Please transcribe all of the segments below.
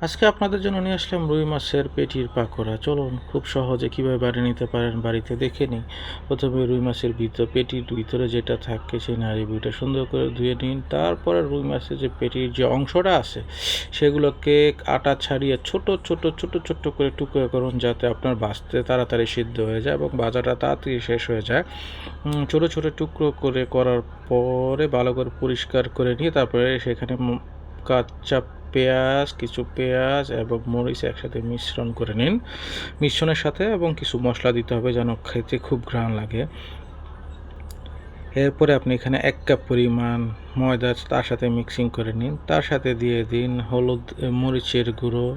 আজকে আপনাদের জন্য নিয়ে আসলাম রুই মাছের পেটির পাকোড়া। চলুন খুব সহজে কীভাবে বানিয়ে নিতে পারেন বাড়িতে দেখে নিই। প্রথমে রুই মাছের পেটির ভিতরে যেটা থাকে সেই নাড়িভুঁড়িটা সুন্দর করে ধুয়ে নিন। তারপরে রুই মাছের যে পেটির যে অংশটা আছে সেগুলোকে আটা ছাড়িয়ে ছোট ছোট ছোট ছোট করে টুকরো করুন, যাতে আপনার ভাজতে তাড়াতাড়ি সিদ্ধ হয়ে যায় এবং ভাজাটা তাড়াতাড়ি শেষ হয়ে যায়। ছোট ছোট টুকরো করে করার পরে ভালো করে পরিষ্কার করে নিয়ে তারপরে সেখানে কাঁচা কিছু পেঁয়াজ এবং মরিচ একসাথে মিশ্রণ করে নিন। মিশ্রণের সাথে এবং কিছু মশলা দিতে হবে যেন খেতে খুব ঘ্রাণ লাগে। এরপরে আপনি এখানে 1 কাপ পরিমাণ ময়দা তার সাথে মিক্সিং করে নিন। তার সাথে দিয়ে দিন মরিচের গুঁড়ো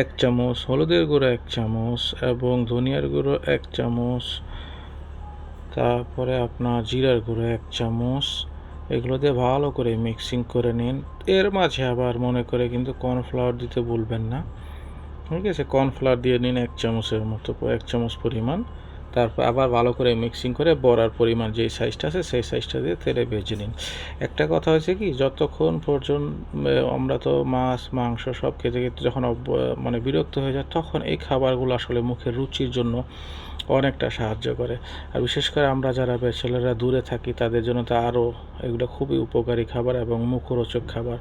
1 চামচ, হলুদের গুঁড়ো 1 চামচ এবং ধনিয়ার গুঁড়ো 1 চামচ, তারপরে আপনার জিরার গুঁড়ো 1 চামচ। এগুলো দিয়ে ভালো করে মিক্সিং করে নিন। এর মাঝে আবার মনে করে কিন্তু কর্নফ্লাওয়ার দিতে ভুলবেন না। ঠিক আছে, কর্নফ্লাওয়ার দিয়ে নিন 1 চামচের মতো, 1 চামচ পরিমাণ। তারপর আবার ভালো করে মিক্সিং করে বড়ার পরিমাণ যেই সাইজটা আছে সেই সাইজটা দিয়ে তেলে ভেজে নিন। একটা কথা হয়েছে কি, যতক্ষণ পর্যন্ত আমরা তো মাছ মাংস সব খেতে খেতে যখন মানে বিরক্ত হয়ে যায়, তখন এই খাবারগুলো আসলে মুখের রুচির জন্য অনেকটা সাহায্য করে। আর বিশেষ করে আমরা যারা ব্যাচেলাররা দূরে থাকি তাদের জন্য তো আরও এগুলো খুবই উপকারী খাবার এবং মুখরোচক খাবার।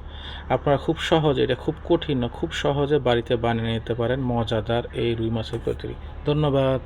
আপনারা খুব সহজে, এটা খুব কঠিন না, খুব সহজে বাড়িতে বানিয়ে নিতে পারেন মজাদার এই রুই মাছের পেটি। ধন্যবাদ।